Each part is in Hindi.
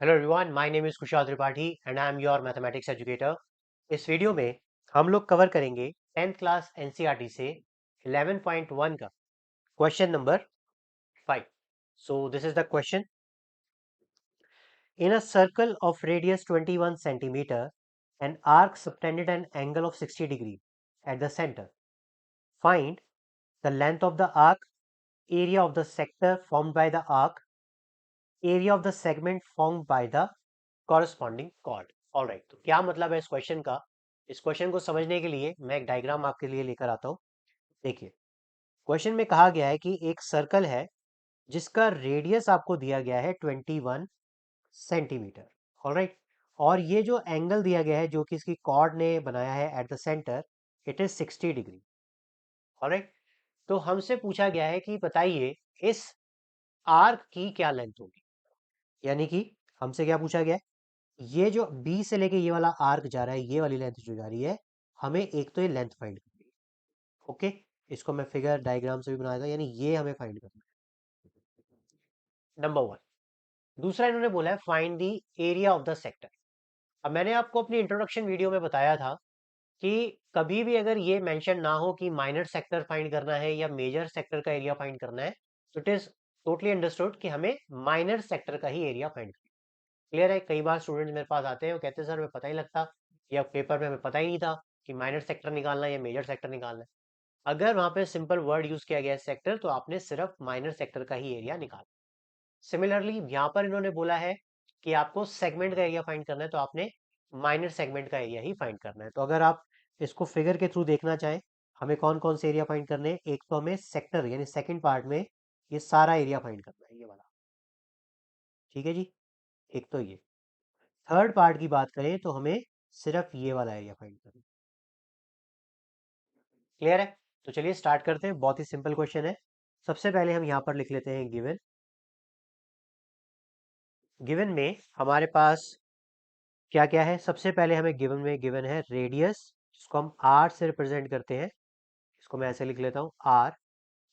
Hello everyone, my name is Kushal Tripathi and I am your mathematics educator. इस वीडियो में हम लोग कवर करेंगे 10th क्लास एनसीईआरटी से 11.1 का question number 5। So this is the question. In a circle of radius 21 centimeter, an arc subtended an angle of 60 degree at the center. Find the length of the arc, area of the sector formed by the arc, area of the segment formed by the corresponding chord. Alright, तो क्या मतलब है इस क्वेश्चन का? इस क्वेश्चन को समझने के लिए मैं एक डायग्राम आपके लिए लेकर आता हूं। देखिए, क्वेश्चन में कहा गया है कि एक सर्कल है जिसका रेडियस आपको दिया गया है 21 सेंटीमीटर। ऑलराइट, और ये जो एंगल दिया गया है जो कि इसकी कॉर्ड ने बनाया है at the centre, it is 60 degree. Alright, तो हमसे पूछा गया है कि बताइए इस आर्क की क्या लेंथ होगी। यानी कि हमसे क्या पूछा गया है, ये जो बी से लेके ये वाला आर्क जा रहा है, ये वाली लेंथ जो जा रही है, हमें एक तो ये लेंथ फाइंड करनी है। ओके, इसको मैं फिगर डायग्राम से भी बनाया था, यानी ये हमें फाइंड करना है, नंबर वन। दूसरा इन्होंने बोला है find the area of the sector. अब मैंने आपको अपनी इंट्रोडक्शन वीडियो में बताया था कि कभी भी अगर ये मेंशन ना हो कि माइनर सेक्टर फाइंड करना है या मेजर सेक्टर का एरिया फाइंड करना है, तो इट इज टोटली अंडरस्टूड कि हमें माइनर सेक्टर का ही एरिया फाइंड करना है। क्लियर है? कई बार स्टूडेंट्स मेरे पास आते हैं और कहते हैं सर हमें पता ही लगता, या पेपर में हमें पता ही नहीं था कि माइनर सेक्टर निकालना है या मेजर सेक्टर निकालना है। अगर वहां पे सिंपल वर्ड यूज किया गया है सेक्टर, तो आपने सिर्फ माइनर सेक्टर का ही एरिया निकाला। सिमिलरली यहाँ पर इन्होंने बोला है कि आपको सेगमेंट का एरिया फाइंड करना है, तो आपने माइनर सेगमेंट का एरिया ही फाइंड करना है। तो अगर आप इसको फिगर के थ्रू देखना चाहें, हमें कौन कौन से एरिया फाइंड करने हैं, एक तो हमें सेक्टर यानी सेकंड पार्ट में ये सारा एरिया फाइंड करना है, ये वाला। ठीक है जी, एक तो ये। थर्ड पार्ट की बात करें तो हमें सिर्फ ये वाला एरिया फाइंड करना है। क्लियर है? तो चलिए स्टार्ट करते हैं। बहुत ही सिंपल क्वेश्चन है। सबसे पहले हम यहाँ पर लिख लेते हैं गिवन। गिवन में हमारे पास क्या क्या है? सबसे पहले हमें गिवन में गिवन है रेडियस, जिसको हम आर से रिप्रेजेंट करते हैं। इसको मैं ऐसे लिख लेता हूँ, R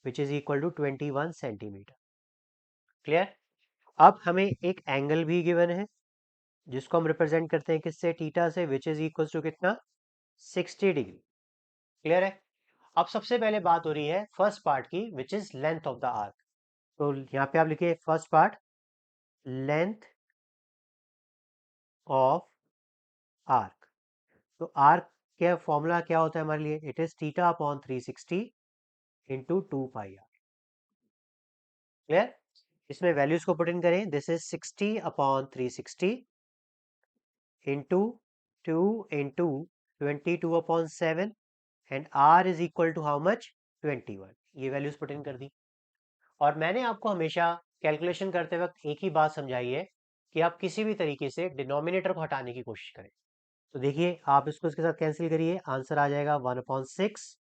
which is equal to 21 centimetre. Clear? अब हमें एक एंगल भी गिवन है जिसको हम रिप्रेजेंट करते हैं किससे? थीटा से, विच इज इक्वल टू कितना? 60 डिग्री। क्लियर है? अब सबसे पहले बात हो रही है फर्स्ट पार्ट की, which is length of the arc. तो यहाँ पे आप लिखिए first part, length of arc. तो आर्क का फॉर्मूला क्या होता है हमारे लिए? It is theta upon 360 into 2 pi R. Clear? इसमें वैल्यूज को पुट इन करें। This is 60 upon 360 into 2 into 22 upon 7, and R is equal to how much? 21। ये वैल्यूज पुट इन कर दी। और मैंने आपको हमेशा कैलकुलेशन करते वक्त एक ही बात समझाई है कि आप किसी भी तरीके से डिनोमिनेटर को हटाने की कोशिश करें। तो देखिए, आप इसको इसके साथ कैंसिल करिए, आंसर आ जाएगा 1/6।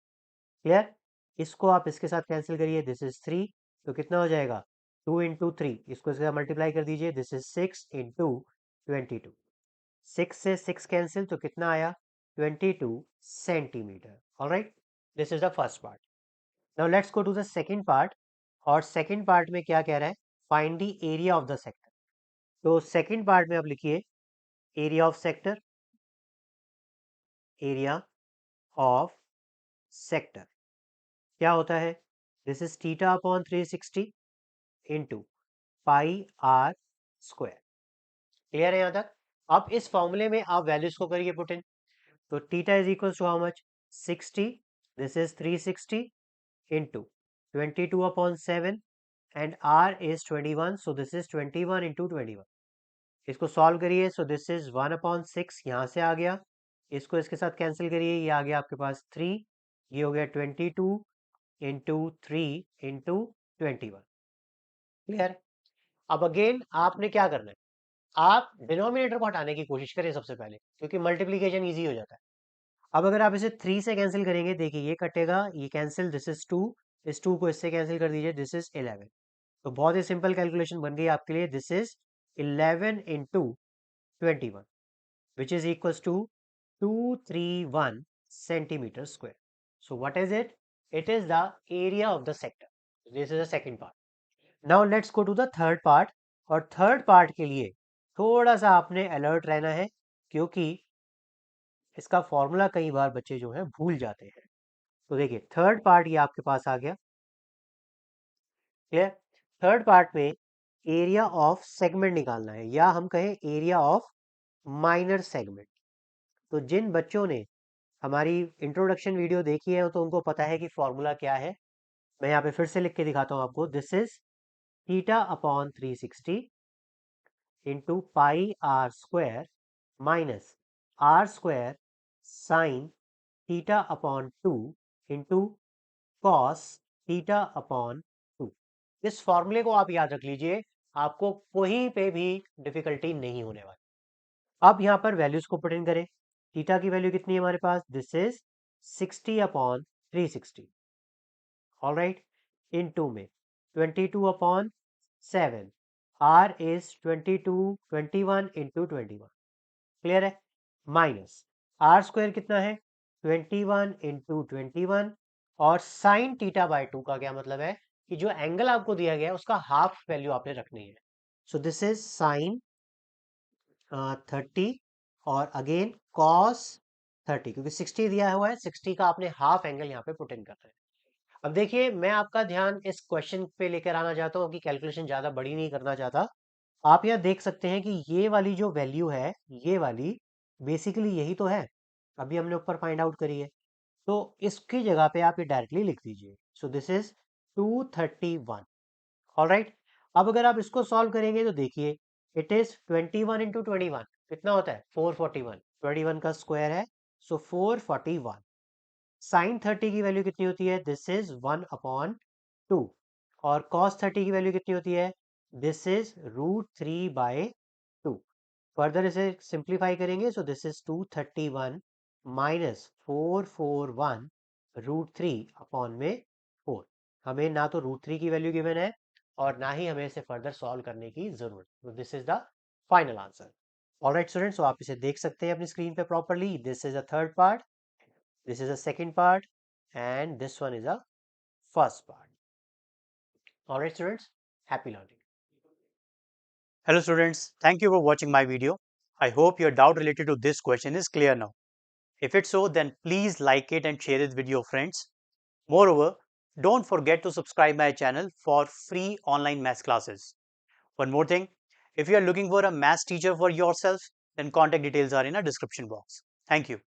क्लियर? इसको आप इसके साथ कैंसिल करिए, दिस इज 3। तो कितना हो जाएगा? 2 इंटू 3, इसको इसके साथ मल्टीप्लाई कर दीजिए, दिस इज 6 इंटू 22। 6 से 6 कैंसिल, तो कितना आया? 22 centimetre. Alright, this is the first part. Now let's go to the second part. और सेकंड पार्ट में क्या कह रहा है? Find the area of the sector. तो सेकंड पार्ट में आप लिखिए area of sector, area of sector क्या होता है? This is theta upon 360 into pi R square. Clear है यहां तक? अब इस फॉर्मूले में आप वैल्यूज को करिए पुट इन। तो theta is equal to how much? 60। This is 360 into 22 upon 7, and R is 21, so this is 21 into 21। इसको सॉल्व करिए, सो दिस इज 1/6 यहाँ से आ गया। इसको इसके साथ कैंसिल करिए, ये आ गया आपके पास 3। ये हो गया 22 इंटू 3 इंटू 21। क्लियर? अब अगेन आपने क्या करना है? आप डिनोमिनेटर को हटाने की कोशिश करें सबसे पहले, क्योंकि मल्टीप्लीकेशन ईजी हो जाता है। अब अगर आप इसे 3 से कैंसिल करेंगे, देखिए ये कटेगा, ये कैंसिल, दिस इज 2। इस 2 को इससे कैंसिल कर दीजिए, दिस इज 11। तो बहुत ही सिंपल कैलकुलेशन बन गई आपके लिए। This is 11 into 21, which is equals to 231 centimeter square. So what is it? It is the area of the sector. This is the second part. Now let's go to the third part. और थर्ड पार्ट के लिए थोड़ा सा आपने अलर्ट रहना है, क्योंकि इसका फॉर्मूला कई बार बच्चे जो है भूल जाते हैं। तो देखिए थर्ड पार्ट ये आपके पास आ गया, क्लियर। थर्ड पार्ट में एरिया ऑफ सेगमेंट निकालना है, या हम कहें एरिया ऑफ माइनर सेगमेंट। तो जिन बच्चों ने हमारी इंट्रोडक्शन वीडियो देखी है तो उनको पता है कि फॉर्मूला क्या है। मैं यहाँ पे फिर से लिख के दिखाता हूँ आपको। This is theta upon 360 into pi R square minus R square sine theta upon 2 into cos theta upon 2। इस फॉर्मूले को आप याद रख लीजिए, आपको कहीं पे भी डिफिकल्टी नहीं होने वाली। अब यहां पर वैल्यूज को पुट इन करें। थीटा की वैल्यू कितनी है हमारे पास? This is 60 upon 360, alright. Into में 22 upon 7, R is 22 21 into 21, clear है। माइनस आर स्क्वायर कितना है? 21 इंटू 21, और साइन थीटा बाय 2 का क्या मतलब है कि जो एंगल आपको दिया गया है उसका हाफ वैल्यू आपने रखनी है। सो दिस इज साइन 30, और अगेन कॉस 30, क्योंकि 60 दिया हुआ है, 60 का आपने हाफ एंगल यहाँ पे पुट इन करना है। अब देखिए मैं आपका ध्यान इस क्वेश्चन पे लेकर आना चाहता हूँ कि कैलकुलेशन ज्यादा बड़ी नहीं करना चाहता। आप यहाँ देख सकते हैं कि ये वाली जो वैल्यू है, ये वाली बेसिकली यही तो है, अभी हमने ऊपर फाइंड आउट करी है। तो इसकी जगह पे आप ये डायरेक्टली लिख दीजिए। सो दिस इज 231, ऑलराइट। अब अगर आप इसको सॉल्व करेंगे तो देखिए इट इज 21 इंटू 21 कितना होता है? 441, 21 का स्क्वायर है, सो 441। साइन 30 की वैल्यू कितनी होती है? दिस इज 1 अपॉन 2, और कॉस 30 की वैल्यू कितनी होती है? This is √3/2। फर्दर इसे सिंप्लीफाई करेंगे, सो दिस इज 231 माइनस 441 √3 अपॉन में 4। हमें ना तो √3 की वैल्यू गिवन है और ना ही हमें इसे फर्दर सॉल्व करने की जरूरत। तो this is the final answer. Alright students, तो आप इसे देख सकते हैं अपनी स्क्रीन पे properly. This is a third part, this is a second part, and this one is a first part. All right students, happy learning. Hello students, thank you for watching my video. I hope your doubt related to this question is clear now. If it's so, then please like it and share it with your friends. Moreover, don't forget to subscribe my channel for free online maths classes. One more thing, if you are looking for a maths teacher for yourself, then contact details are in a description box. Thank you.